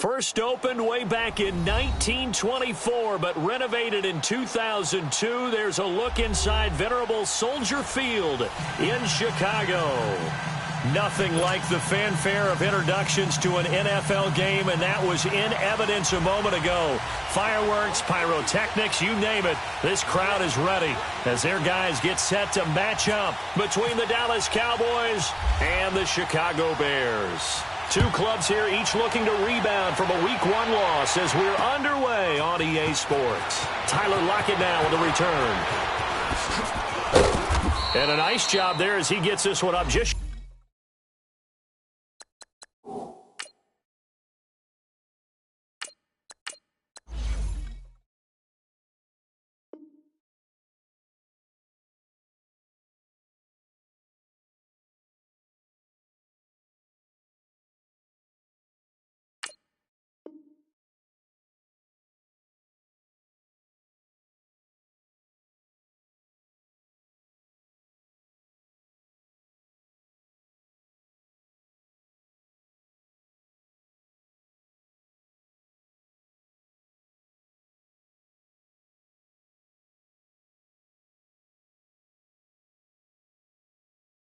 First opened way back in 1924, but renovated in 2002. There's a look inside venerable Soldier Field in Chicago. Nothing like the fanfare of introductions to an NFL game, and that was in evidence a moment ago. Fireworks, pyrotechnics, you name it. This crowd is ready as their guys get set to match up between the Dallas Cowboys and the Chicago Bears. Two clubs here, each looking to rebound from a Week 1 loss as we're underway on EA Sports. Tyler Lockett now with the return. And a nice job there as he gets this one up just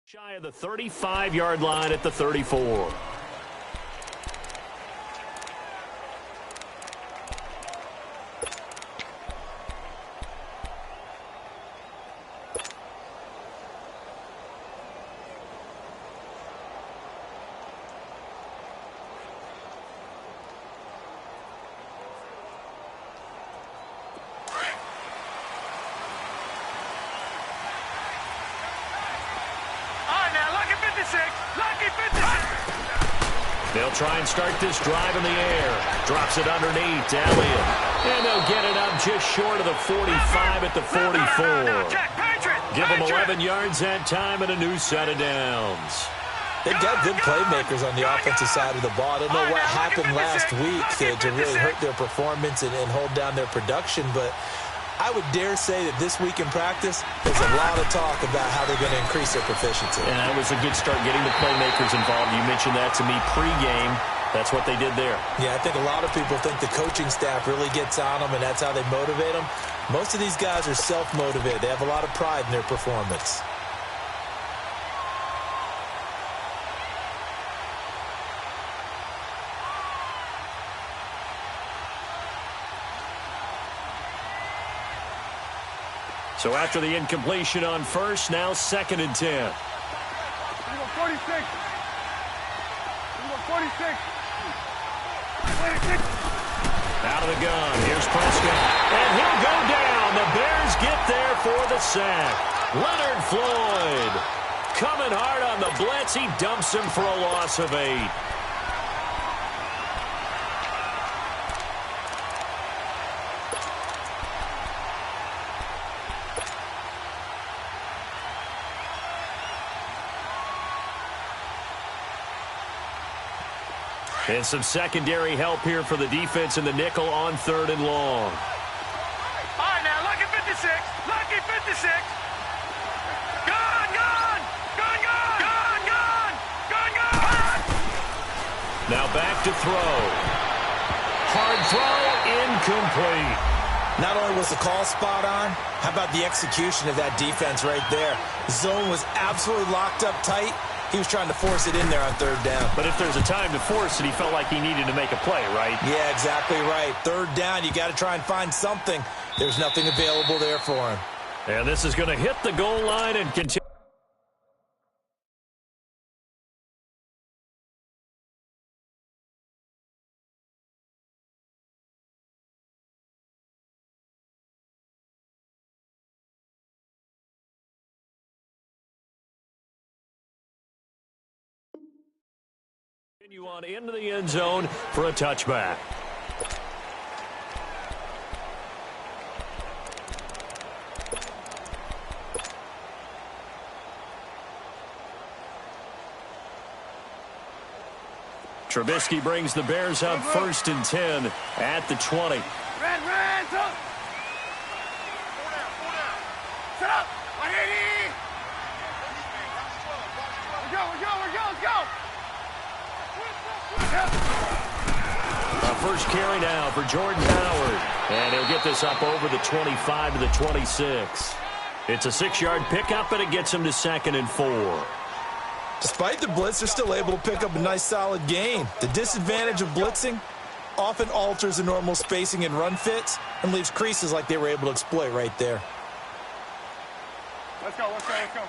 shy of the 35-yard line at the 34. They'll try and start this drive in the air. Drops it underneath to Elliott. And they'll get it up just short of the 45 at the 44. Give them 11 yards that time and a new set of downs. They've got good playmakers on the offensive side of the ball. I don't know what happened last week to really hurt their performance and hold down their production, but I would dare say that this week in practice, there's a lot of talk about how they're going to increase their proficiency. And that was a good start getting the playmakers involved. You mentioned that to me pregame. That's what they did there. Yeah, I think a lot of people think the coaching staff really gets on them, and that's how they motivate them. Most of these guys are self-motivated. They have a lot of pride in their performance. So after the incompletion on first, now 2nd and 10. 46. 46. Out of the gun. Here's Prescott. And he'll go down. The Bears get there for the sack. Leonard Floyd coming hard on the blitz. He dumps him for a loss of 8. And some secondary help here for the defense in the nickel on 3rd and long. All right, now, lucky 56. Lucky 56. Gone, gone. Gone, gone. Gone, gone. Gone, gone. Now back to throw. Hard throw, incomplete. Not only was the call spot on, how about the execution of that defense right there? Zone was absolutely locked up tight. He was trying to force it in there on 3rd down. But if there's a time to force it, he felt like he needed to make a play, right? Yeah, exactly right. 3rd down, you got to try and find something. There's nothing available there for him. And this is going to hit the goal line and continue. Continue on into the end zone for a touchback. Trubisky brings the Bears up 1st and 10 at the 20. Ran, top. Set up. 180. Let's go. A first carry now for Jordan Howard. And he'll get this up over the 25 to the 26. It's a 6-yard pickup, and it gets him to 2nd and 4. Despite the blitz, they're still able to pick up a nice, solid gain. The disadvantage of blitzing often alters the normal spacing and run fits and leaves creases like they were able to exploit right there. Let's go, let's go, let's go.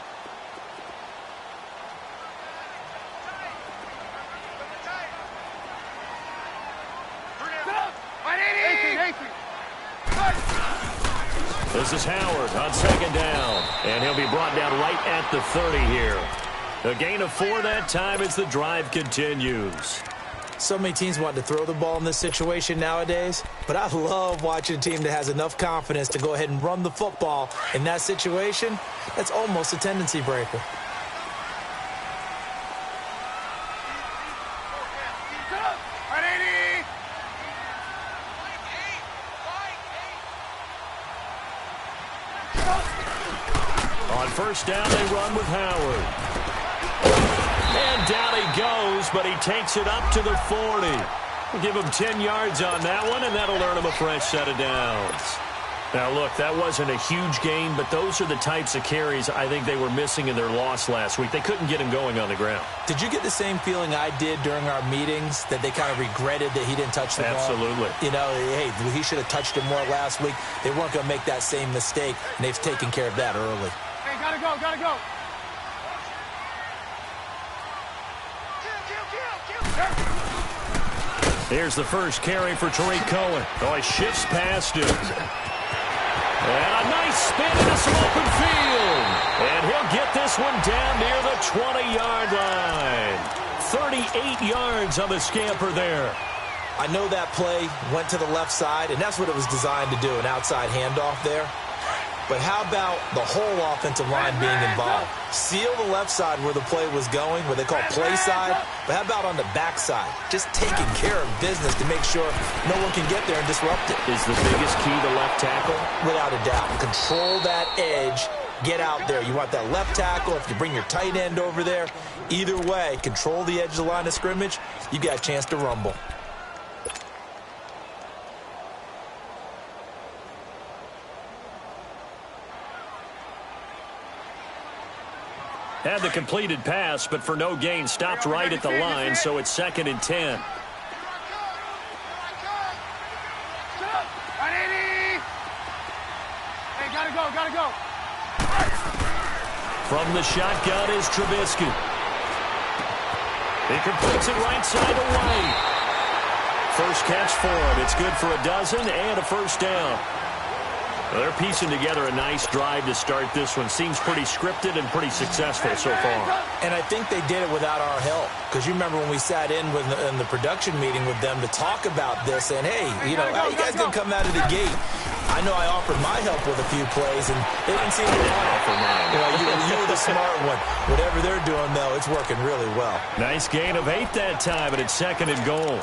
This is Howard on 2nd down, and he'll be brought down right at the 30 here. A gain of 4 that time as the drive continues. So many teams want to throw the ball in this situation nowadays, but I love watching a team that has enough confidence to go ahead and run the football. In that situation, that's almost a tendency breaker. On first down, they run with Howard. And down he goes, but he takes it up to the 40. We'll give him 10 yards on that one, and that'll earn him a fresh set of downs. Now, look, that wasn't a huge gain, but those are the types of carries I think they were missing in their loss last week. They couldn't get him going on the ground. Did you get the same feeling I did during our meetings, that they kind of regretted that he didn't touch the ball? Absolutely. You know, hey, he should have touched it more last week. They weren't going to make that same mistake, and they've taken care of that early. Hey, gotta go, gotta go. Here's the first carry for Tariq Cohen. Oh, he shifts past him. And a nice spin into some open field. And he'll get this one down near the 20-yard line. 38 yards on the scamper there. I know that play went to the left side, and that's what it was designed to do, an outside handoff there. But how about the whole offensive line being involved? Seal the left side where the play was going, what they call play side. But how about on the back side? Just taking care of business to make sure no one can get there and disrupt it. Is the biggest key to left tackle? Without a doubt. Control that edge. Get out there. You want that left tackle. If you bring your tight end over there, either way, control the edge of the line of scrimmage, you got a chance to rumble. Had the completed pass, but for no gain, stopped right at the line, so it's 2nd and 10. Hey, gotta go, gotta go. From the shotgun is Trubisky. He completes it right side to White. First catch for him. It's good for a dozen and a first down. Well, they're piecing together a nice drive to start this one. Seems pretty scripted and pretty successful so far. And I think they did it without our help. Because you remember when we sat in the production meeting with them to talk about this, and hey, you know, how you guys didn't come out of the gate? I know I offered my help with a few plays, and they didn't seem to want it. You know, you were the smart one. Whatever they're doing, though, it's working really well. Nice gain of 8 that time, and it's 2nd and goal.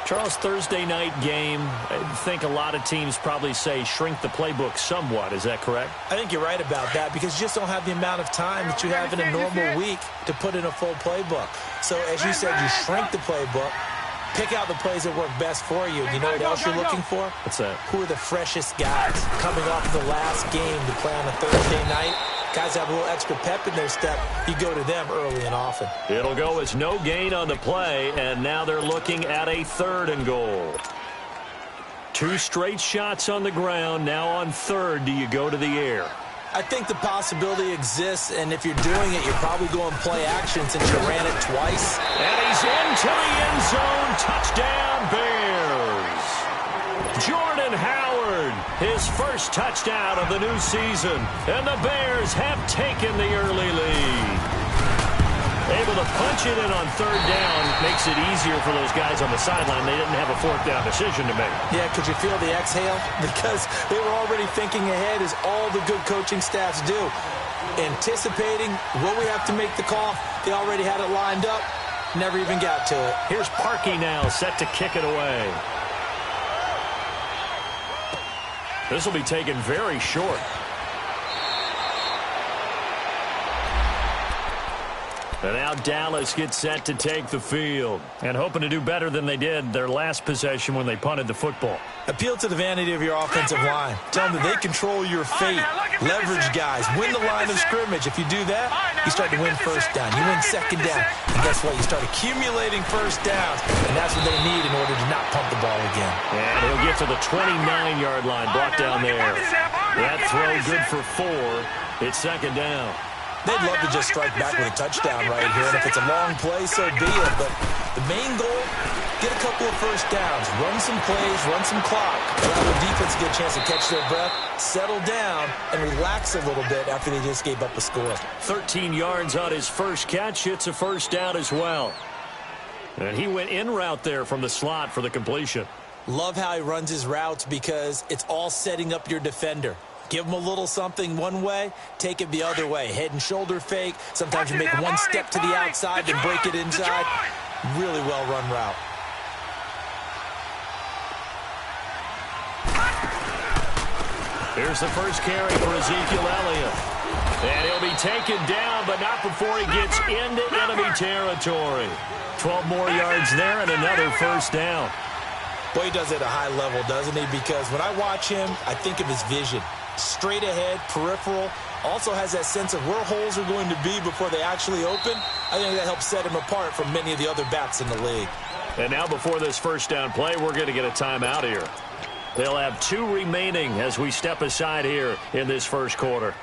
Charles, Thursday night game, I think a lot of teams probably say shrink the playbook somewhat. Is that correct? I think you're right about that because you just don't have the amount of time that you have in a normal week to put in a full playbook. So, as you said, you shrink the playbook, pick out the plays that work best for you. You know what else you're looking for? What's that? Who are the freshest guys coming off the last game to play on a Thursday night? Guys have a little extra pep in their step. You go to them early and often. It'll go as no gain on the play, and now they're looking at a 3rd and goal. 2 straight shots on the ground. Now on 3rd, do you go to the air? I think the possibility exists, and if you're doing it, you're probably going play action since you ran it twice. And he's into the end zone. Touchdown, Bears. Jordan Howard, his first touchdown of the new season. And the Bears have taken the early lead. Able to punch it in on 3rd down makes it easier for those guys on the sideline. They didn't have a 4th down decision to make. Yeah, could you feel the exhale? Because they were already thinking ahead, as all the good coaching staffs do. Anticipating, will we have to make the call? They already had it lined up. Never even got to it. Here's Parkey now, set to kick it away. This will be taken very short. And now Dallas gets set to take the field. And hoping to do better than they did their last possession when they punted the football. Appeal to the vanity of your offensive line. Tell them that they control your fate. Leverage guys. Win the line of scrimmage. If you do that, you start to win first down. You win second down. And guess what? You start accumulating first downs. And that's what they need in order to not pump the ball again. And he'll get to the 29-yard line. Brought down there. That throw good for 4. It's second down. They'd love to just strike back with a touchdown right here, and if it's a long play, so be it. But the main goal, get a couple of first downs, run some plays, run some clock, allow the defense to get a chance to catch their breath, settle down, and relax a little bit after they just gave up a score. 13 yards on his first catch. It's a first down as well. And he went in route there from the slot for the completion. Love how he runs his routes because it's all setting up your defender. Give them a little something one way, take it the other way. Head and shoulder fake. Sometimes you make one step to the outside and break it inside. Really well-run route. Here's the first carry for Ezekiel Elliott. And he'll be taken down, but not before he gets into enemy territory. 12 more yards there and another first down. Boy, he does it at a high level, doesn't he? Because when I watch him, I think of his vision. Straight ahead, peripheral, also has that sense of where holes are going to be before they actually open. I think that helps set him apart from many of the other backs in the league. And now before this first down play, we're going to get a timeout here. They'll have 2 remaining as we step aside here in this first quarter.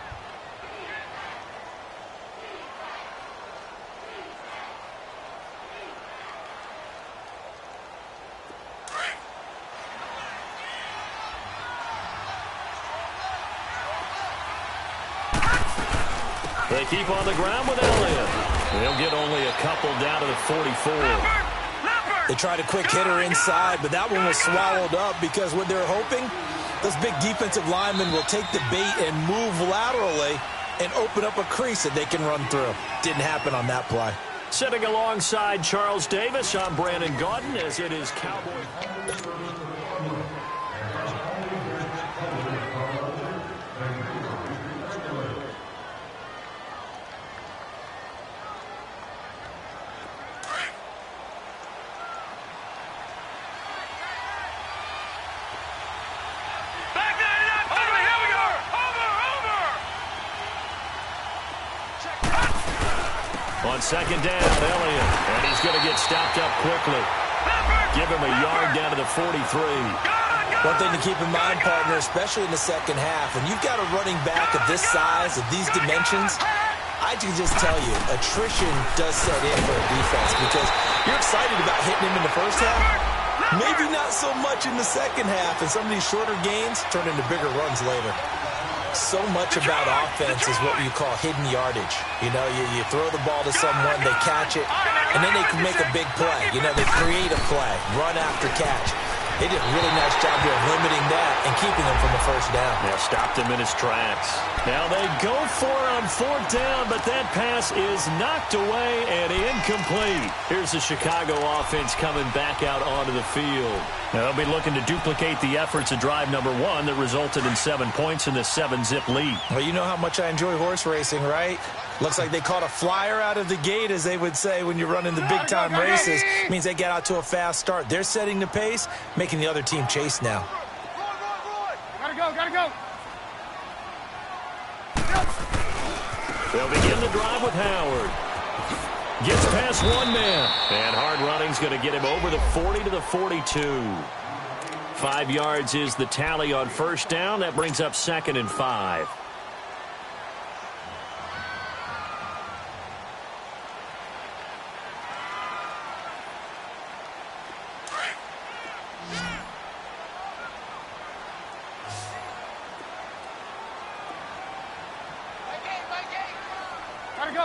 They keep on the ground with Elliott. They'll get only a couple down to the 44. They tried a quick hitter inside, but that one was swallowed up because what they're hoping, those big defensive linemen will take the bait and move laterally and open up a crease that they can run through. Didn't happen on that play. Sitting alongside Charles Davis, I'm Brandon Gaudin as it is Cowboy. On second down, Elliott, and he's going to get stopped up quickly. Give him a yard down to the 43. One thing to keep in mind, partner, especially in the second half, when you've got a running back of this size, of these dimensions, I can just tell you, attrition does set in for a defense because you're excited about hitting him in the first half. Maybe not so much in the second half, and some of these shorter gains turn into bigger runs later. So much about offense is what you call hidden yardage. You know, you throw the ball to someone, they catch it, and then they can make a big play. You know, they create a play, run after catch. They did a really nice job here of limiting that and keeping them from the first down. Yeah, stopped him in his tracks. Now they go for it on 4th down, but that pass is knocked away and incomplete. Here's the Chicago offense coming back out onto the field. Now they'll be looking to duplicate the efforts of drive number 1 that resulted in 7 points in this 7-zip lead. Well, you know how much I enjoy horse racing, right? Looks like they caught a flyer out of the gate, as they would say when you're running the big-time races. Means they get out to a fast start. They're setting the pace, making the other team chase now. Gotta go, gotta go. They'll begin the drive with Howard. Gets past one man. And hard running's going to get him over the 40 to the 42. 5 yards is the tally on first down. That brings up 2nd and 5.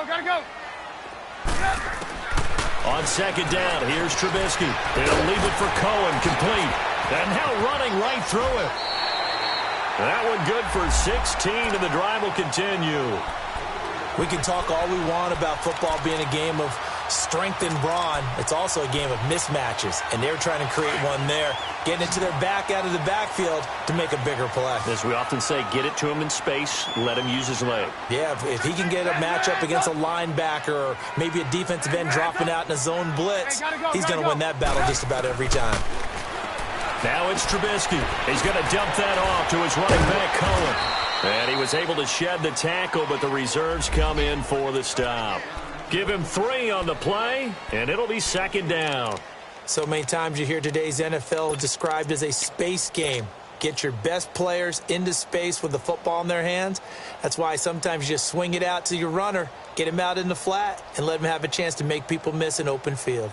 Gotta go. On second down, here's Trubisky. They'll leave it for Cohen, complete. And now running right through it. That one good for 16, and the drive will continue. We can talk all we want about football being a game of strength and brawn. It's also a game of mismatches, and they're trying to create one there, getting it to their back out of the backfield to make a bigger play. As we often say, get it to him in space, let him use his leg. Yeah, if he can get a matchup against a linebacker or maybe a defensive end dropping out in a zone blitz, he's going to win that battle just about every time. Now it's Trubisky. He's going to dump that off to his running back, Cohen. And he was able to shed the tackle, but the reserves come in for the stop. Give him 3 on the play, and it'll be second down. So many times you hear today's NFL described as a space game. Get your best players into space with the football in their hands. That's why sometimes you just swing it out to your runner, get him out in the flat, and let him have a chance to make people miss an open field.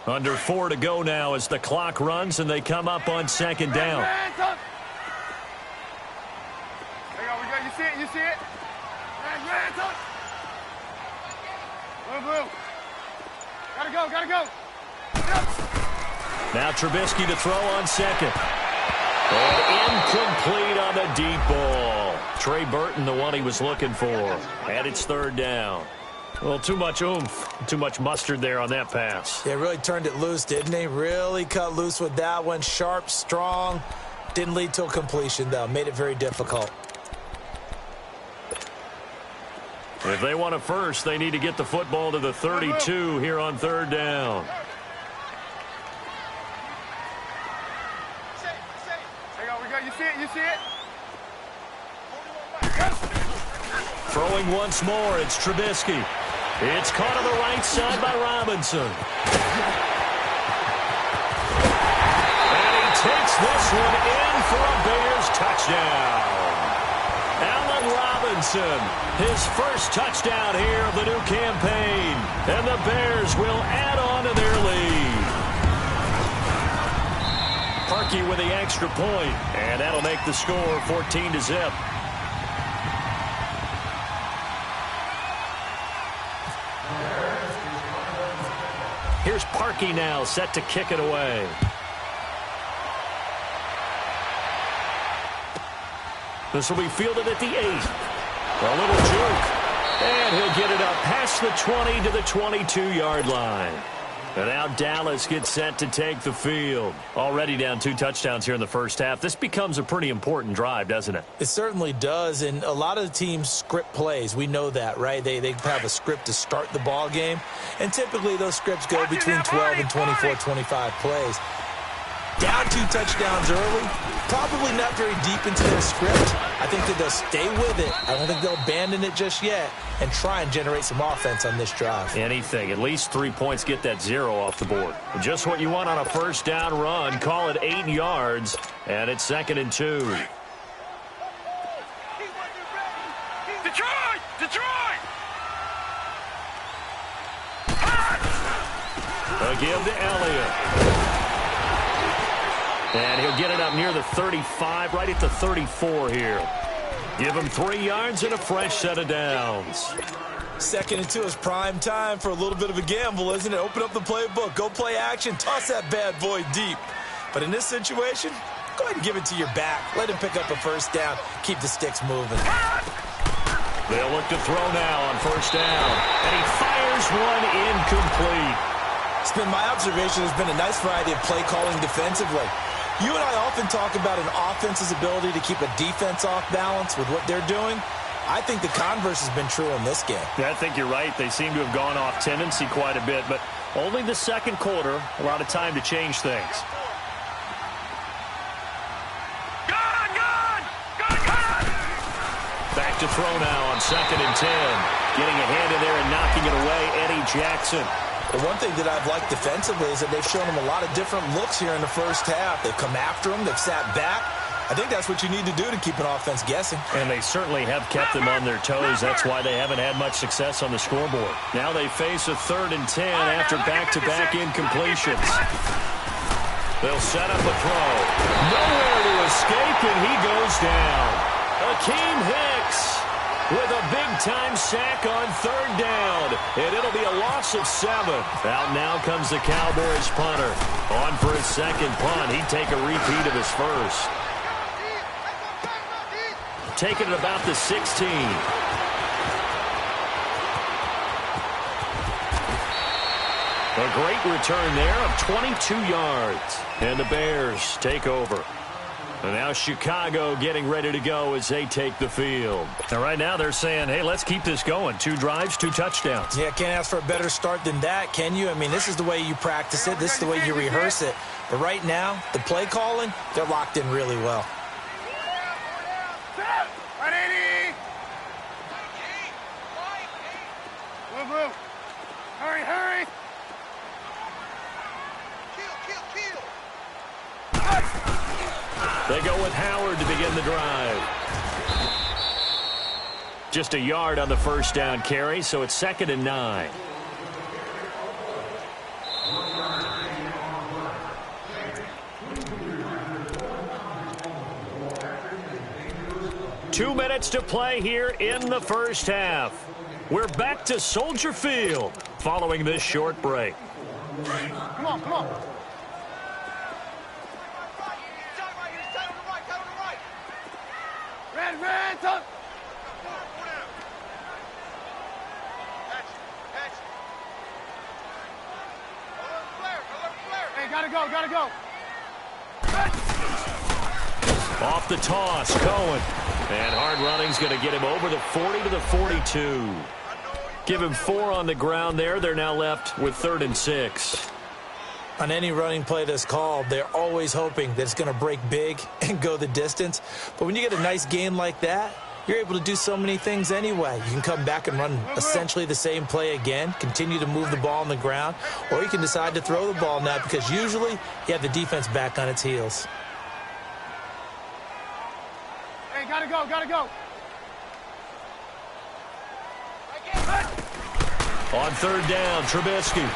Under 4 to go now as the clock runs, and they come up on second down. There we go. You see it? You see it? Blue. Gotta go. Gotta go. Now Trubisky to throw on second. And incomplete on the deep ball. Trey Burton, the one he was looking for. And it's third down. Well, too much oomph, too much mustard there on that pass. They really turned it loose, didn't they? Really cut loose with that one. Sharp, strong. Didn't lead to a completion, though. Made it very difficult. If they want a first, they need to get the football to the 32 here on third down. You see it? You see it? Throwing once more, it's Trubisky. It's caught on the right side by Robinson. And he takes this one in for a Bears touchdown. Allen Robinson, his first touchdown here of the new campaign. And the Bears will add on to their lead. Parkey with the extra point, and that'll make the score 14-0. Here's Parkey now, set to kick it away. This will be fielded at the 8. A little juke. And he'll get it up past the 20 to the 22-yard line. And now Dallas gets set to take the field. Already down 2 touchdowns here in the first half. This becomes a pretty important drive, doesn't it? It certainly does, and a lot of the teams script plays. We know that, right? They have a script to start the ball game, and typically those scripts go between 12 and 24, 25 plays. Down 2 touchdowns early, probably not very deep into their script. I think that they'll stay with it. I don't think they'll abandon it just yet and try and generate some offense on this drive. Anything. At least 3 points, get that 0 off the board. Just what you want on a first down run. Call it 8 yards, and it's 2nd and 2. Detroit! Detroit! A give to Elliott. And he'll get it up near the 35, right at the 34 here. Give him 3 yards and a fresh set of downs. 2nd and 2 is prime time for a little bit of a gamble, isn't it? Open up the playbook, go play action, toss that bad boy deep. But in this situation, go ahead and give it to your back. Let him pick up a first down. Keep the sticks moving. They'll look to throw now on first down. And he fires one incomplete. It's been my observation there's been a nice variety of play calling defensively. You and I often talk about an offense's ability to keep a defense off balance with what they're doing. I think the converse has been true in this game. Yeah, I think you're right. They seem to have gone off tendency quite a bit, but only the second quarter, a lot of time to change things. Back to throw now on 2nd and 10. Getting a hand in there and knocking it away, Eddie Jackson. The one thing that I've liked defensively is that they've shown him a lot of different looks here in the first half. They've come after him. They've sat back. I think that's what you need to do to keep an offense guessing. And they certainly have kept them on their toes. That's why they haven't had much success on the scoreboard. Now they face a 3rd and 10 after back-to-back incompletions. They'll set up a throw. Nowhere to escape, and he goes down. Akeem Hicks with a big-time sack on 3rd down. And it'll be a loss of 7. Out now comes the Cowboys punter. On for his second punt. He'd take a repeat of his first. Taking it about the 16. A great return there of 22 yards. And the Bears take over. And now Chicago getting ready to go as they take the field. And right now they're saying, hey, let's keep this going. 2 drives, 2 touchdowns. Yeah, can't ask for a better start than that, can you? I mean, this is the way you practice it. This is the way you rehearse it. But right now, the play calling, they're locked in really well. Move. Hurry. They go with Howard to begin the drive. Just a yard on the first down carry, so it's 2nd and 9. Two minutes to play here in the first half. We're back to Soldier Field following this short break. Come on. Red, up. Hey, gotta go. Off the toss, Cohen. And hard running's going to get him over the 40 to the 42. Give him 4 on the ground there. They're now left with 3rd and 6. On any running play that's called, they're always hoping that it's going to break big and go the distance. But when you get a nice gain like that, you're able to do so many things anyway. You can come back and run essentially the same play again, continue to move the ball on the ground, or you can decide to throw the ball now because usually you have the defense back on its heels. Hey, gotta go. On 3rd down, Trubisky.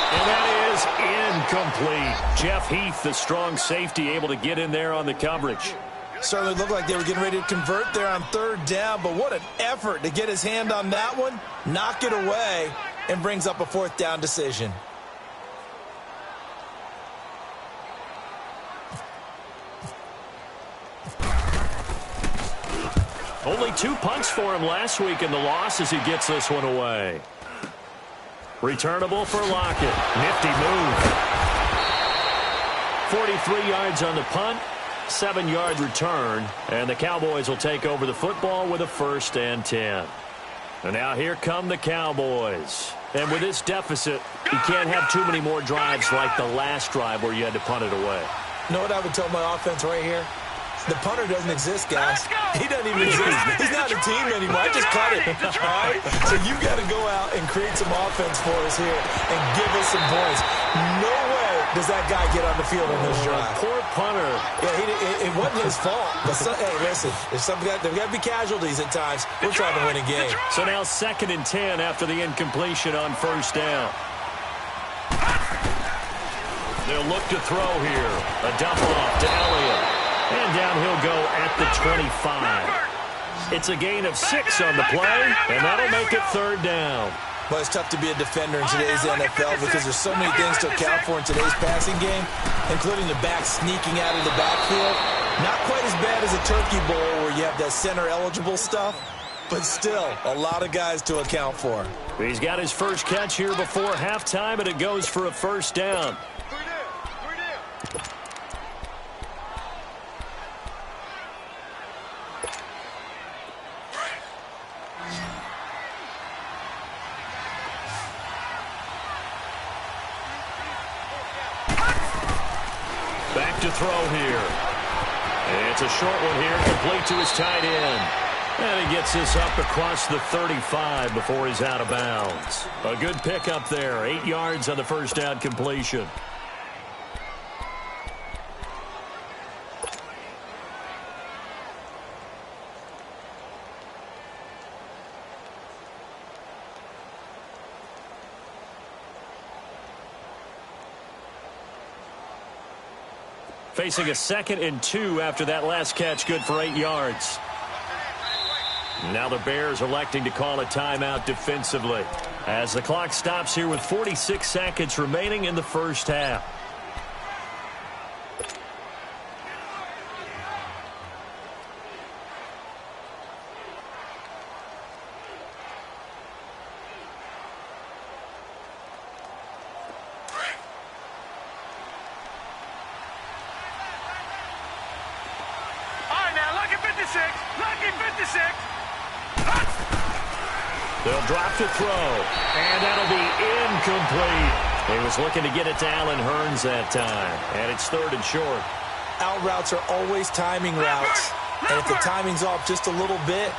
And that is incomplete. Jeff Heath, the strong safety, able to get in there on the coverage. Certainly looked like they were getting ready to convert there on 3rd down, but what an effort to get his hand on that one, knock it away, and brings up a 4th down decision. Only 2 punts for him last week in the loss as he gets this one away. Returnable for Lockett. Nifty move. 43 yards on the punt, 7-yard return, and the Cowboys will take over the football with a 1st and 10. And now here come the Cowboys. And with this deficit, you can't have too many more drives like the last drive where you had to punt it away. You know what I would tell my offense right here? The punter doesn't exist, guys. He doesn't even exist. He's not a team anymore. I just cut it. All right? So you got to go out and create some offense for us here and give us some points. No way does that guy get on the field on this drive. Poor punter. Yeah, it wasn't his fault. But hey, listen, there's got to be casualties at times. We're trying to win a game. So now 2nd and 10 after the incompletion on 1st down. They'll look to throw here. A dump off to Elliott. And down he'll go at the 25. It's a gain of 6 on the play, and that'll make it 3rd down. But it's tough to be a defender in today's NFL because there's so many things to account for in today's passing game, including the back sneaking out of the backfield. Not quite as bad as a turkey bowl where you have that center-eligible stuff, but still a lot of guys to account for. He's got his first catch here before halftime, and it goes for a 1st down. Back to throw here. And it's a short one here, complete to his tight end. And he gets this up across the 35 before he's out of bounds. A good pickup there, 8 yards on the 1st down completion. Facing a 2nd and 2 after that last catch, good for 8 yards. Now the Bears electing to call a timeout defensively as the clock stops here with 46 seconds remaining in the first half. He'll drop to throw, and that'll be incomplete. He was looking to get it to Allen Hurns that time, and it's 3rd and short. Out routes are always timing routes, and if the timing's off just a little bit,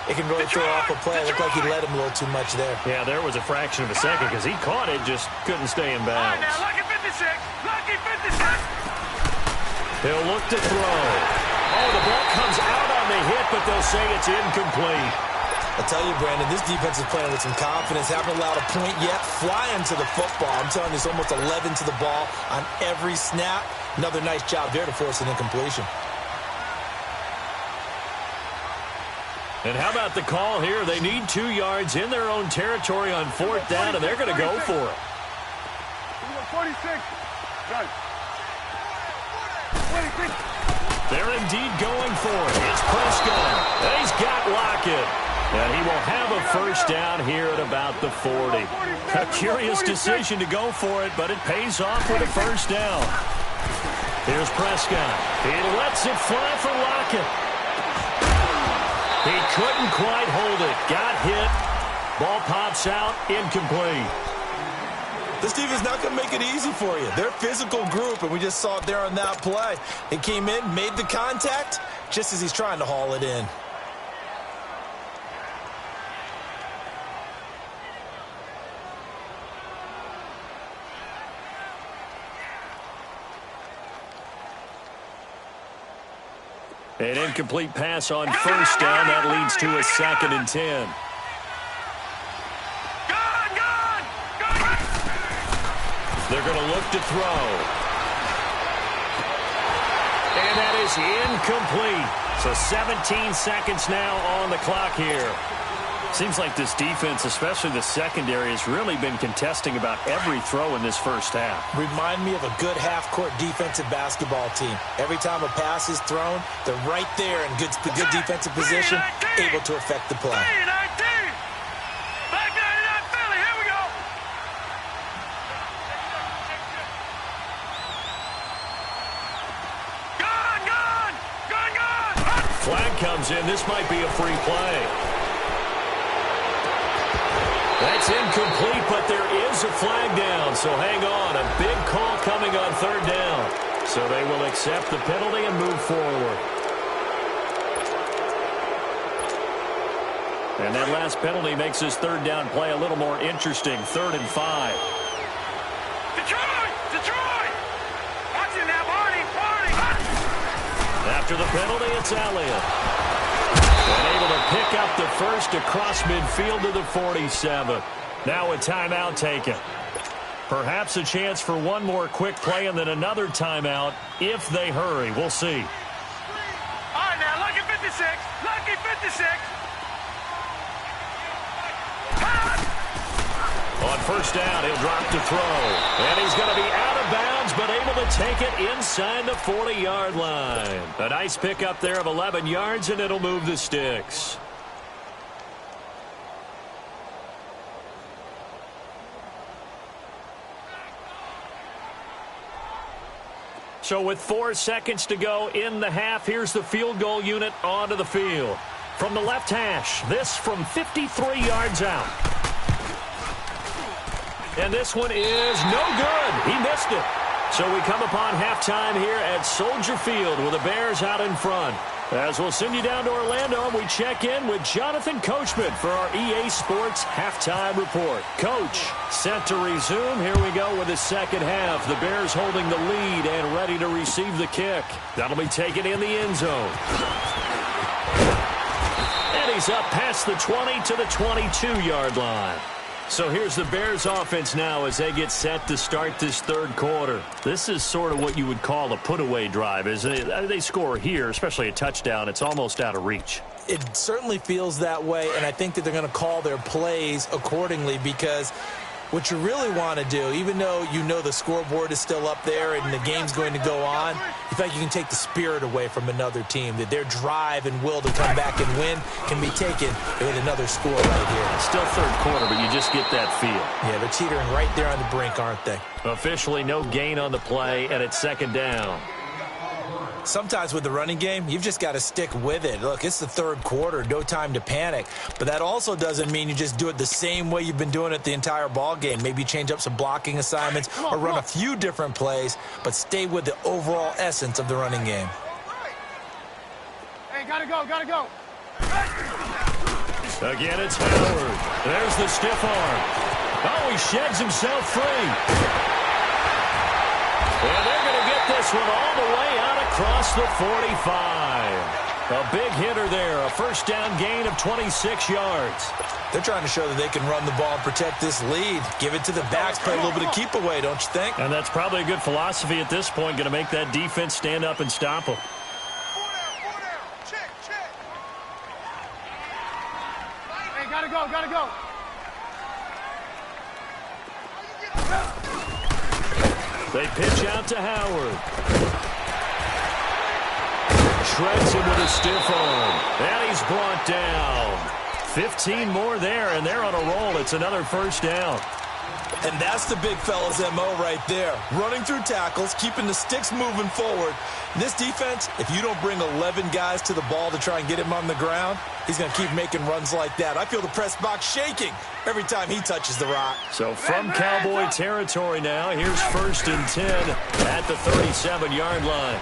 it can really throw off a play. It looked like he led him a little too much there. Yeah, there was a fraction of a second because he caught it, just couldn't stay in bounds. Now, lucky 56. Lucky 56. He'll look to throw. Oh, the ball comes out on the hit, but they'll say it's incomplete. I tell you, Brandon, this defense is playing with some confidence. Haven't allowed a point yet. Flying to the football. I'm telling you, it's almost 11 to the ball on every snap. Another nice job there to force an incompletion. And how about the call here? They need 2 yards in their own territory on 4th down, and they're going to go for it. 46. Done. 46. They're indeed going for it. It's Prescott. And he's got Lockett. And he will have a first down here at about the 40. A curious decision to go for it, but it pays off with a first down. Here's Prescott. He lets it fly for Lockett. He couldn't quite hold it. Got hit. Ball pops out. Incomplete. This defense is not going to make it easy for you. They're a physical group, and we just saw it there on that play. He came in, made the contact, just as he's trying to haul it in. An incomplete pass on first down. That leads to a 2nd and 10. They're going to look to throw. And that is incomplete. So 17 seconds now on the clock here. Seems like this defense, especially the secondary, has really been contesting about every throw in this first half. Remind me of a good half-court defensive basketball team. Every time a pass is thrown, they're right there in the good defensive position, able to affect the play. Flag comes in. This might be a free play. That's incomplete, but there is a flag down, so hang on. A big call coming on 3rd down. So they will accept the penalty and move forward. And that last penalty makes this 3rd down play a little more interesting. 3rd and 5. Detroit! Watch it now, Barney! After the penalty, it's Elliott. And able to pick up the first across midfield to the 47. Now a timeout taken. Perhaps a chance for one more quick play and then another timeout if they hurry. We'll see. All right, now, lucky 56. Lucky 56. On first down, he'll drop to throw. And he's going to be out of bounds, but able to take it inside the 40-yard line. A nice pickup there of 11 yards, and it'll move the sticks. So with 4 seconds to go in the half, here's the field goal unit onto the field. From the left hash, this from 53 yards out. And this one is no good. He missed it. So we come upon halftime here at Soldier Field with the Bears out in front. As we'll send you down to Orlando, we check in with Jonathan Coachman for our EA Sports Halftime Report. Coach, set to resume. Here we go with the second half. The Bears holding the lead and ready to receive the kick. That'll be taken in the end zone. And he's up past the 20 to the 22-yard line. So here's the Bears offense now as they get set to start this 3rd quarter. This is sort of what you would call a put-away drive, isn't it? They score here, especially a touchdown. It's almost out of reach. It certainly feels that way, and I think that they're going to call their plays accordingly because what you really want to do, even though you know the scoreboard is still up there and the game's going to go on, you think you can take the spirit away from another team, that their drive and will to come back and win can be taken with another score right here. It's still 3rd quarter, but you just get that feel. Yeah, they're teetering right there on the brink, aren't they? Officially no gain on the play, and it's 2nd down. Sometimes with the running game, you've just got to stick with it. Look, it's the third quarter, no time to panic. But that also doesn't mean you just do it the same way you've been doing it the entire ball game. Maybe change up some blocking assignments or run a few different plays, but stay with the overall essence of the running game. Hey, gotta go, gotta go. Again, it's Howard. There's the stiff arm. Oh, he sheds himself free. And they're going to get this one all the way out across the 45. A big hitter there, a first down gain of 26 yards. They're trying to show that they can run the ball and protect this lead. Give it to the backs, play a little bit of keep away, don't you think? And that's probably a good philosophy at this point, going to make that defense stand up and stop them. Hey, gotta go, gotta go. They pitch out to Howard. Shreds him with a stiff arm. And he's brought down. 15 more there, and they're on a roll. It's another first down. And that's the big fella's MO right there. Running through tackles, keeping the sticks moving forward. This defense, if you don't bring 11 guys to the ball to try and get him on the ground, he's going to keep making runs like that. I feel the press box shaking every time he touches the rock. So from Cowboy territory now, here's 1st and 10 at the 37-yard line.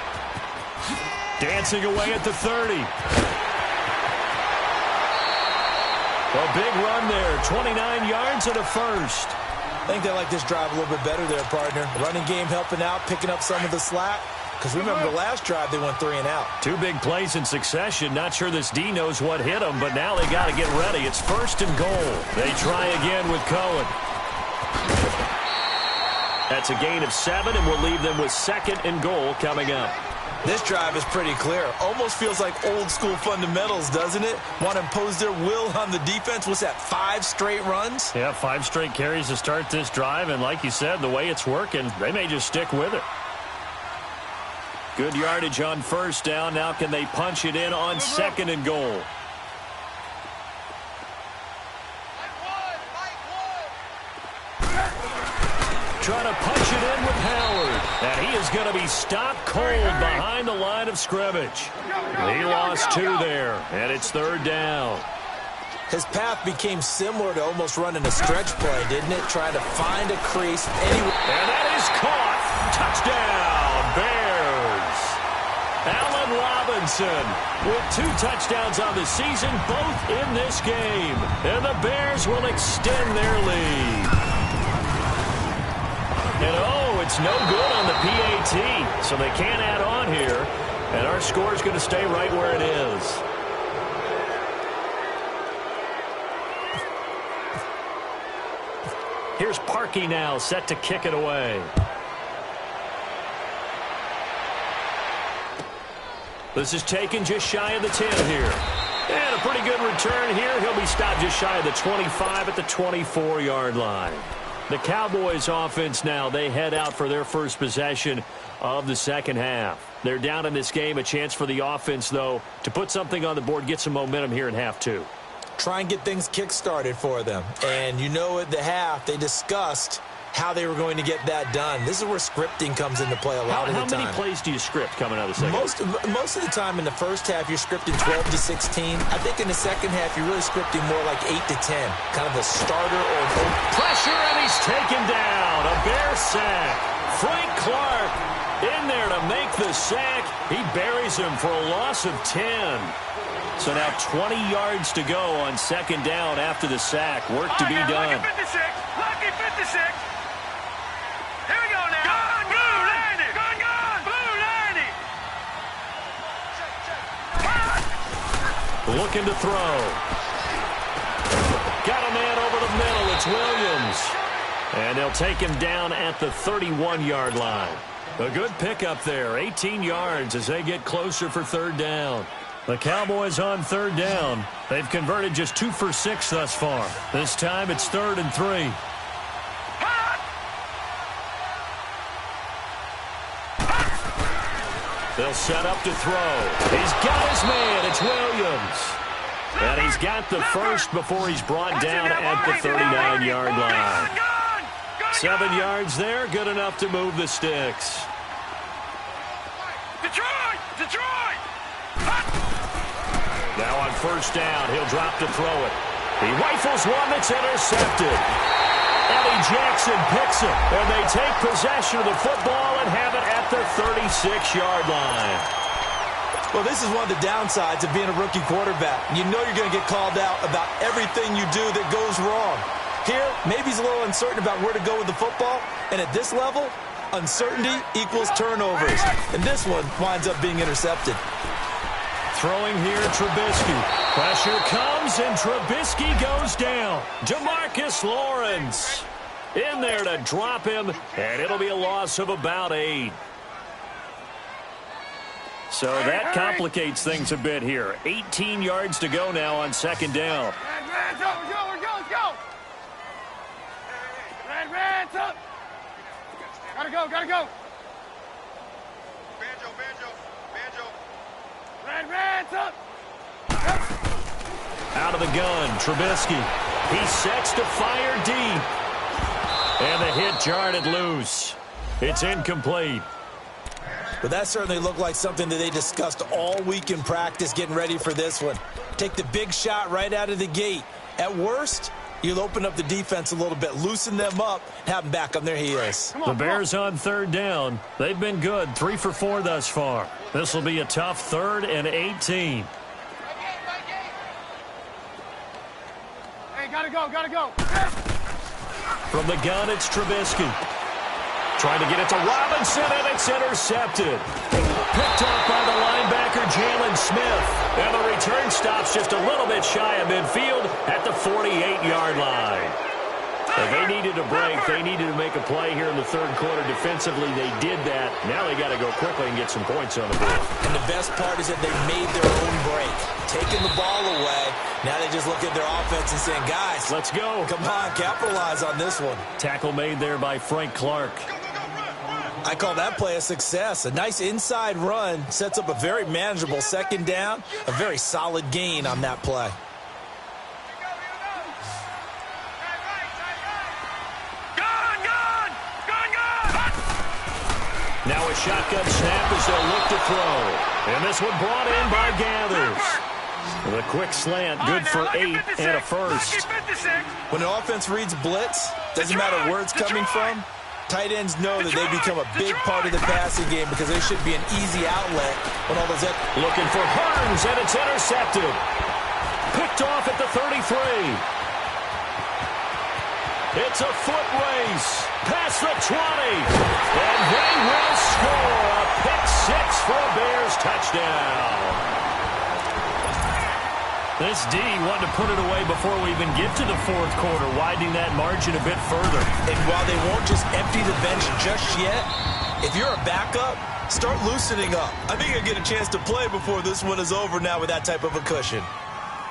Dancing away at the 30. A big run there, 29 yards and a first. I think they like this drive a little bit better there, partner. Running game helping out, picking up some of the slack. Because remember, the last drive, they went 3 and out. 2 big plays in succession. Not sure this D knows what hit them, but now they got to get ready. It's 1st and goal. They try again with Cohen. That's a gain of 7, and we'll leave them with 2nd and goal coming up. This drive is pretty clear. Almost feels like old-school fundamentals, doesn't it? Want to impose their will on the defense. What's that, 5 straight runs? Yeah, 5 straight carries to start this drive, and like you said, the way it's working, they may just stick with it. Good yardage on 1st down. Now can they punch it in on 2nd and goal? Trying to punch it in with Howard. And he is going to be stopped cold behind the line of scrimmage. He lost 2 there, and it's 3rd down. His path became similar to almost running a stretch play, didn't it? Trying to find a crease anywhere. And that is caught. Touchdown, Bears. Allen Robinson with 2 touchdowns on the season, both in this game. And the Bears will extend their lead. And oh, it's no good on the PAT, so they can't add on here. And our score is going to stay right where it is. Here's Parkey now, set to kick it away. This is taken just shy of the 10 here. And a pretty good return here. He'll be stopped just shy of the 25 at the 24-yard line. The Cowboys offense now, they head out for their first possession of the second half. They're down in this game. A chance for the offense, though, to put something on the board, get some momentum here in half 2. Try and get things kick-started for them. And you know at the half, they discussed how they were going to get that done. This is where scripting comes into play a lot of the time. How many plays do you script coming out of the second half? Most of the time in the first half, you're scripting 12 to 16. I think in the second half, you're really scripting more like 8 to 10. Kind of a starter or pressure, and he's taken down. A Bear sack. Frank Clark in there to make the sack. He buries him for a loss of 10. So now 20 yards to go on 2nd down after the sack. Work to be done. Lucky 56. Lucky 56. Here we go now. Gone, blue, landed. Gone, gone, blue, landed. Looking to throw. Got a man over the middle. It's Williams. And they'll take him down at the 31-yard line. A good pickup there. 18 yards as they get closer for 3rd down. The Cowboys on 3rd down. They've converted just 2 for 6 thus far. This time it's 3rd and 3. They'll set up to throw. He's got his man. It's Williams. And he's got the first before he's brought down at the 39-yard line. 7 yards there, good enough to move the sticks. Detroit! Detroit! Now on first down, he'll drop to throw it. He rifles one that's intercepted. Eddie Jackson picks it, and they take possession of the football and have it at their 36-yard line. Well, this is one of the downsides of being a rookie quarterback. You know you're going to get called out about everything you do that goes wrong. Here, maybe he's a little uncertain about where to go with the football, and at this level, uncertainty equals turnovers. And this one winds up being intercepted. Throwing here, Trubisky. Pressure comes, and Trubisky goes down. DeMarcus Lawrence in there to drop him, and it'll be a loss of about 8. So that complicates things a bit here. 18 yards to go now on second down. Red, go, let's go! Red, up! Gotta go! Banjo! Red, up! Out of the gun, Trubisky. He sets to fire deep. And the hit jarred it loose. It's incomplete. But that certainly looked like something that they discussed all week in practice getting ready for this one. Take the big shot right out of the gate. At worst, you'll open up the defense a little bit, loosen them up, have them back on their heels. The Bears on third down. They've been good, 3 for 4 thus far. This will be a tough 3rd and 18. Hey, gotta go. From the gun, it's Trubisky. Trying to get it to Robinson, and it's intercepted. Picked off by the linebacker, Jalen Smith. And the return stops just a little bit shy of midfield at the 48-yard line. If they needed a break, they needed to make a play here in the third quarter. Defensively, they did that. Now they got to go quickly and get some points on the board. And the best part is that they made their own break. Taking the ball away. Now they just look at their offense and saying, guys, let's go. Come on, capitalize on this one. Tackle made there by Frank Clark. I call that play a success. A nice inside run sets up a very manageable second down. A very solid gain on that play. Now a shotgun snap as they'll look to throw. And this one brought in by Gathers. The quick slant, good for 8 and a first. When an offense reads blitz, doesn't matter where it's coming from, tight ends know that they become a big part of the passing game because they should be an easy outlet when all those... Looking for Hearns, and it's intercepted. Picked off at the 33. It's a foot race past the 20. And they will score a pick 6 for a Bears touchdown. This D wanted to put it away before we even get to the fourth quarter, widening that margin a bit further. And while they won't just empty the bench just yet, if you're a backup, start loosening up. I think you'll get a chance to play before this one is over now with that type of a cushion.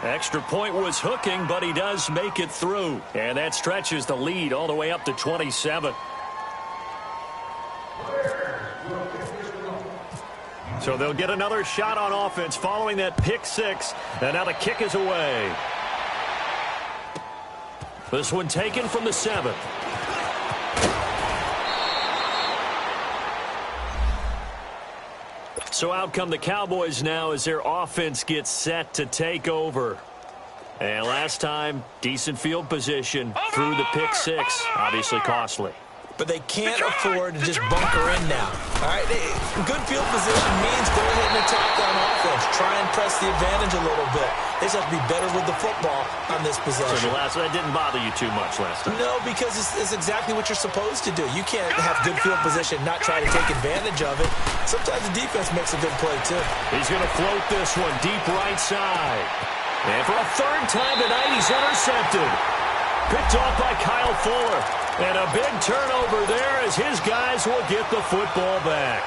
Extra point was hooking, but he does make it through. And that stretches the lead all the way up to 27. So they'll get another shot on offense following that pick 6. And now the kick is away. This one taken from the 7. So out come the Cowboys now as their offense gets set to take over. And last time, decent field position through the pick 6. Obviously costly. But they can't afford to just bunker in now. All right, good field position means go ahead and attack on offense. Try and press the advantage a little bit. They just have to be better with the football on this possession. So that didn't bother you too much last time? No, because it's exactly what you're supposed to do. You can't have good field position, not try to take advantage of it. Sometimes the defense makes a good play, too. He's going to float this one deep right side. And for a third time tonight, he's intercepted. Picked off by Kyle Fuller. And a big turnover there as his guys will get the football back.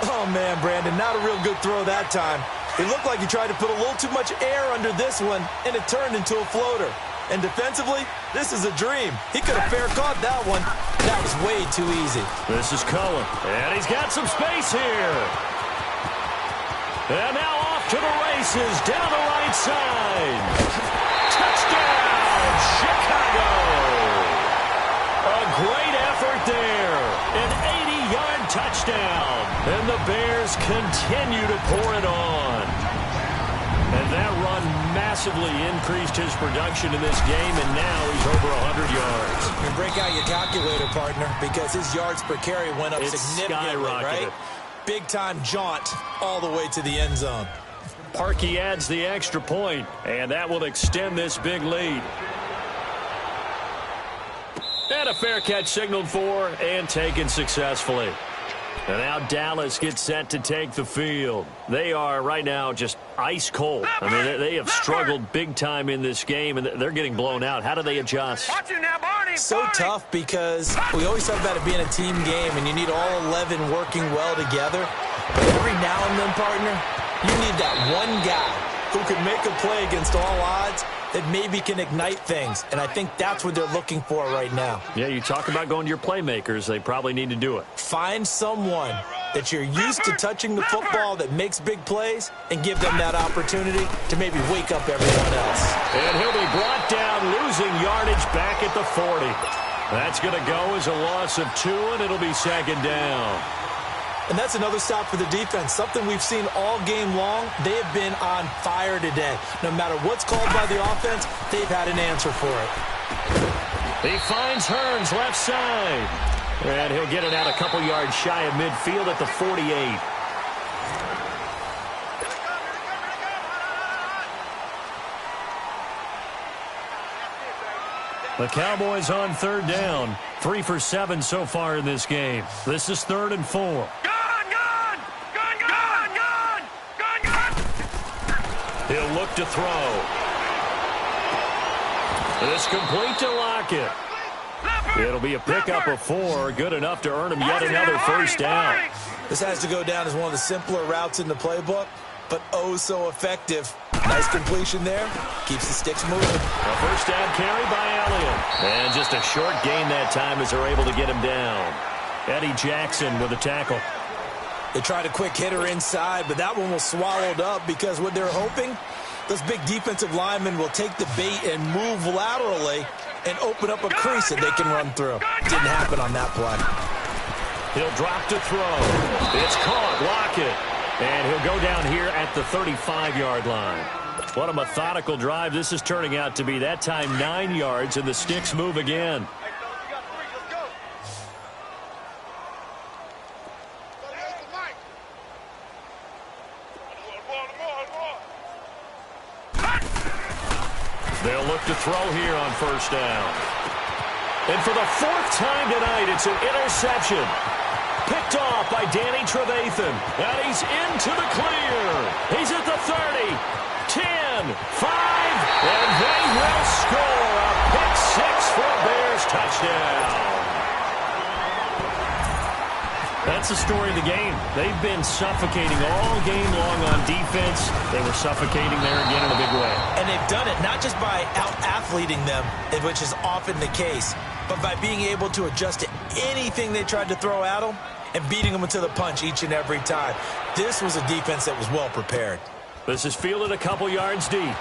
Oh, man, Brandon, not a real good throw that time. It looked like he tried to put a little too much air under this one, and it turned into a floater. And defensively, this is a dream. He could have fair caught that one. That was way too easy. This is Cullen, and he's got some space here. And now off to the races, down the right side. Touchdown, Chicago. A great effort there. An 80-yard touchdown. And the Bears continue to pour it on. And that run massively increased his production in this game, and now he's over 100 yards. You break out your calculator, partner, because his yards per carry went up significantly, right? Big-time jaunt all the way to the end zone. Parkey adds the extra point, and that will extend this big lead. And a fair catch signaled for and taken successfully. And now Dallas gets set to take the field. They are right now just ice cold. I mean, they have struggled big time in this game, and they're getting blown out. How do they adjust? So tough because we always talk about it being a team game, and you need all 11 working well together. But every now and then, partner, you need that one guy who can make a play against all odds that maybe can ignite things. And I think that's what they're looking for right now. Yeah, you talk about going to your playmakers. They probably need to do it. Find someone that you're used to touching the football that makes big plays and give them that opportunity to maybe wake up everyone else. And he'll be brought down, losing yardage back at the 40. That's going to go as a loss of 2, and it'll be second down. And that's another stop for the defense, something we've seen all game long. They have been on fire today. No matter what's called by the offense, they've had an answer for it. He finds Hearns left side. And he'll get it out a couple yards shy of midfield at the 48. The Cowboys on third down. 3 for 7 so far in this game. This is 3rd and 4. He'll look to throw. It's complete to Lockett. It'll be a pickup of 4, good enough to earn him yet another first down. This has to go down as one of the simpler routes in the playbook, but oh so effective. Nice completion there. Keeps the sticks moving. A first down carry by Elliott. And just a short gain that time as they're able to get him down. Eddie Jackson with a tackle. They tried a quick hitter inside, but that one was swallowed up because what they're hoping, those big defensive linemen will take the bait and move laterally and open up a crease that they can run through. Didn't happen on that play. He'll drop to throw. It's caught. Lockett. And he'll go down here at the 35-yard line. What a methodical drive this is turning out to be. That time 9 yards, and the sticks move again. They'll look to throw here on first down. And for the 4th time tonight, it's an interception. Picked off by Danny Trevathan. And he's into the clear. He's at the 30, 10, 5, and they will score a pick 6 for a Bears touchdown. That's the story of the game. They've been suffocating all game long on defense. They were suffocating there again in a big way. And they've done it not just by out-athleting them, which is often the case, but by being able to adjust to anything they tried to throw at them and beating them to the punch each and every time. This was a defense that was well prepared. This is fielded a couple yards deep.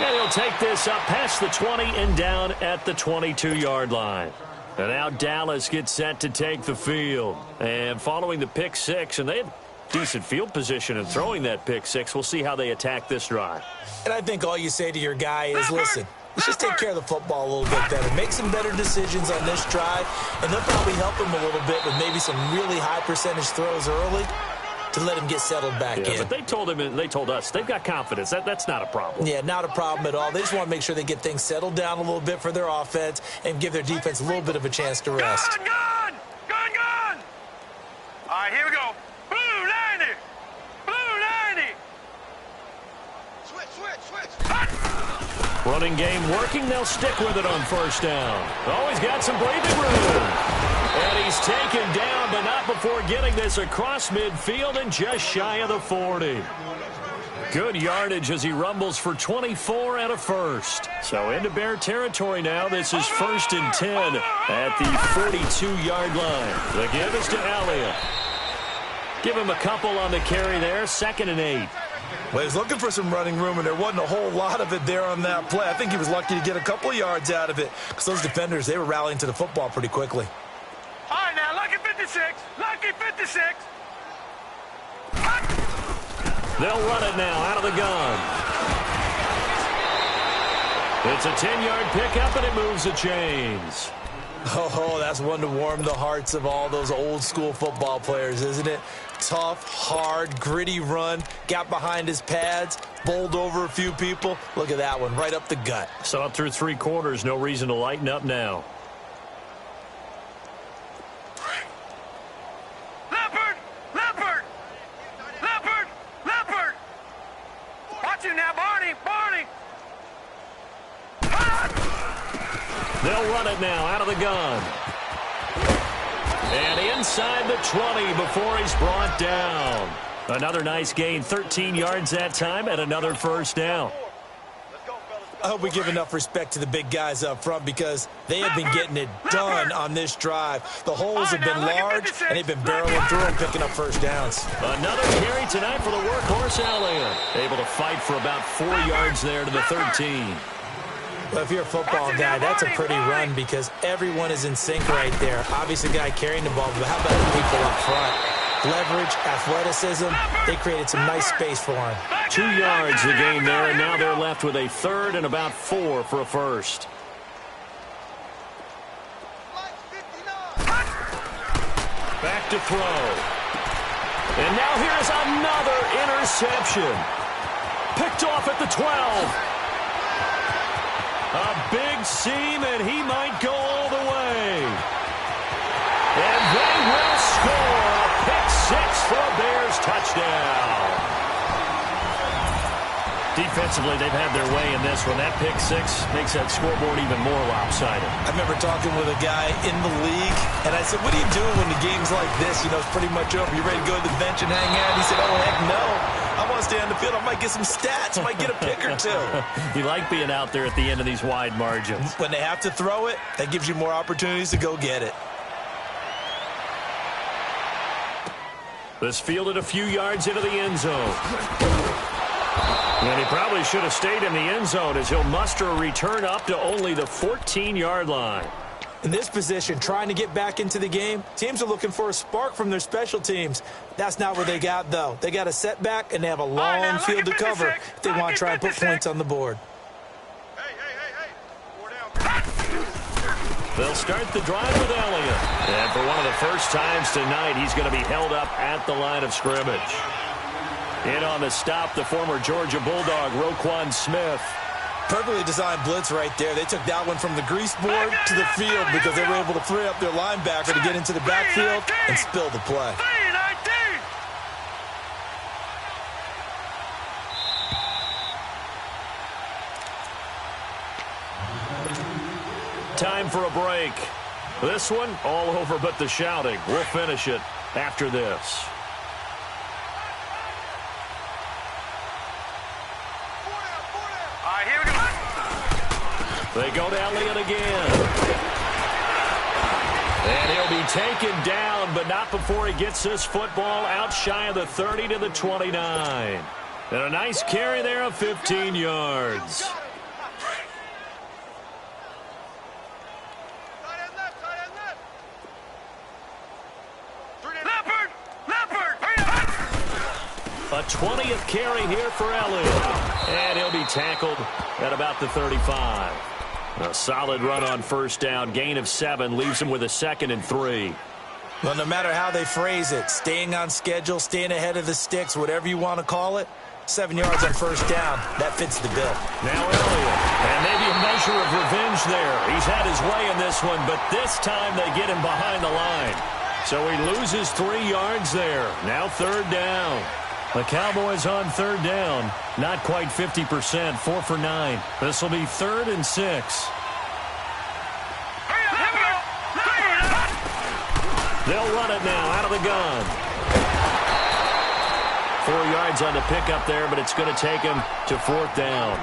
And he'll take this up past the 20 and down at the 22-yard line. And now Dallas gets set to take the field. And following the pick 6, and they have decent field position in throwing that pick 6. We'll see how they attack this drive. And I think all you say to your guy is, listen, let's just take care of the football a little bit better. Make some better decisions on this drive, and they'll probably help him a little bit with maybe some really high percentage throws early to let him get settled back in. But they told him and they told us they've got confidence. That's not a problem. Yeah, not a problem at all. They just want to make sure they get things settled down a little bit for their offense and give their defense a little bit of a chance to rest. Gun! All right, here we go. Blue 90! Blue 90! Switch! Running game working. They'll stick with it on first down. Always got some breathing room. And he's taken down, but not before getting this across midfield and just shy of the 40. Good yardage as he rumbles for 24 and a first. So into Bear territory now. This is 1st and 10 at the 42-yard line. The give is to Elliott. Give him a couple on the carry there. 2nd and 8. Well, he's looking for some running room, and there wasn't a whole lot of it there on that play. I think he was lucky to get a couple of yards out of it because those defenders, they were rallying to the football pretty quickly. All right, now, look at 56. 56. Lucky 56. They'll run it now out of the gun. It's a 10-yard pickup, and it moves the chains. Oh, that's one to warm the hearts of all those old-school football players, isn't it? Tough, hard, gritty run, got behind his pads, bowled over a few people. Look at that one, right up the gut. Saw it through 3 quarters, no reason to lighten up now. Leopard! Leopard! Leopard! Leopard! Watch him now, Barney! Barney! They'll run it now out of the gun. And inside the 20 before he's brought down. Another nice gain, 13 yards that time, and another first down. I hope we give enough respect to the big guys up front because they have been getting it done on this drive. The holes have been large, and they've been barreling through and picking up first downs. Another carry tonight for the workhorse Elliott. Able to fight for about 4 yards there to the 13. Well, if you're a football guy, that's a pretty run because everyone is in sync right there. Obviously, the guy carrying the ball, but how about the people up front? Leverage, athleticism, they created some nice space for him. 2 yards the gain there, and now they're left with a third and about 4 for a first. Back to throw. And now here's another interception. Picked off at the 12. A big seam, and he might go all the way. And they will score a pick-6 for a Bears touchdown. Defensively, they've had their way in this one. That pick-6 makes that scoreboard even more lopsided. I remember talking with a guy in the league, and I said, what are you doing when the game's like this? You know, it's pretty much over. You ready to go to the bench and hang out? He said, oh, heck no. I want to stay on the field. I might get some stats. I might get a pick or two. You like being out there at the end of these wide margins. When they have to throw it, that gives you more opportunities to go get it. This fielded a few yards into the end zone. And he probably should have stayed in the end zone as he'll muster a return up to only the 14-yard line. In this position, trying to get back into the game, teams are looking for a spark from their special teams. That's not what they got, though. They got a setback, and they have a long field to cover if they want to try and put points on the board. They'll start the drive with Elliott. And for one of the first times tonight, he's going to be held up at the line of scrimmage. In on the stop, the former Georgia Bulldog, Roquan Smith. Perfectly designed blitz right there. They took that one from the grease board to the field because they were able to free up their linebacker to get into the backfield and spill the play. Time for a break. This one, all over but the shouting. We'll finish it after this. They go to Elliott again. And he'll be taken down, but not before he gets this football out shy of the 30 to the 29. And a nice carry there of 15 yards. A 20th carry here for Elliott. And he'll be tackled at about the 35. A solid run on first down. Gain of 7 leaves him with a 2nd and 3. Well, no matter how they phrase it, staying on schedule, staying ahead of the sticks, whatever you want to call it, 7 yards on first down, that fits the bill. Now Elliott, and maybe a measure of revenge there. He's had his way in this one, but this time they get him behind the line. So he loses 3 yards there. Now 3rd down. The Cowboys on 3rd down. Not quite 50%, 4 for 9. This will be 3rd and 6. They'll run it now out of the gun. 4 yards on the pickup there, but it's going to take him to 4th down.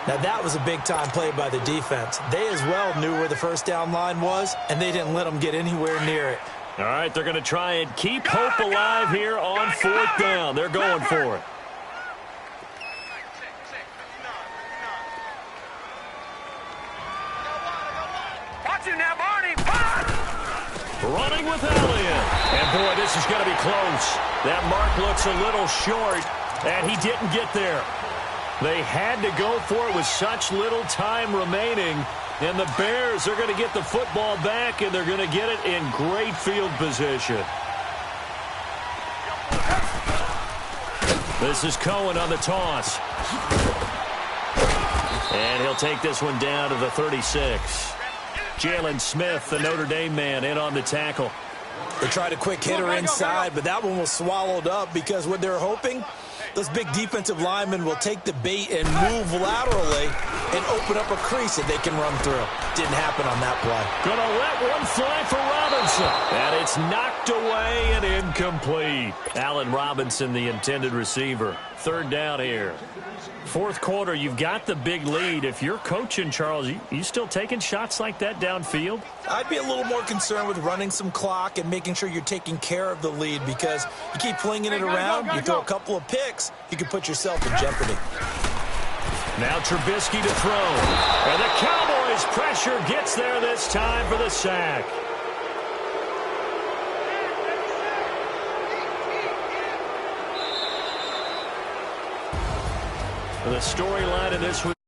Now, that was a big-time play by the defense. They as well knew where the first down line was, and they didn't let them get anywhere near it. All right, they're going to try and keep hope alive here on 4th down. They're going for it. Watch him now, Barney. running with Elliott. And, boy, this is going to be close. That mark looks a little short, and he didn't get there. They had to go for it with such little time remaining, and the Bears are going to get the football back, and they're going to get it in great field position. This is Cohen on the toss. And he'll take this one down to the 36. Jalen Smith, the Notre Dame man, in on the tackle. They tried a quick hitter inside, but that one was swallowed up because what they're hoping, those big defensive linemen will take the bait and move laterally and open up a crease that they can run through. Didn't happen on that play. Gonna let one fly for Robinson. And it's knocked away and incomplete. Allen Robinson, the intended receiver. Third down here. Fourth quarter, you've got the big lead. If you're coaching, Charles, you still taking shots like that downfield? I'd be a little more concerned with running some clock and making sure you're taking care of the lead, because you keep flinging it around, you throw a couple of picks, you can put yourself in jeopardy. Now Trubisky to throw. And the Cowboys' pressure gets there this time for the sack. The storyline of this week.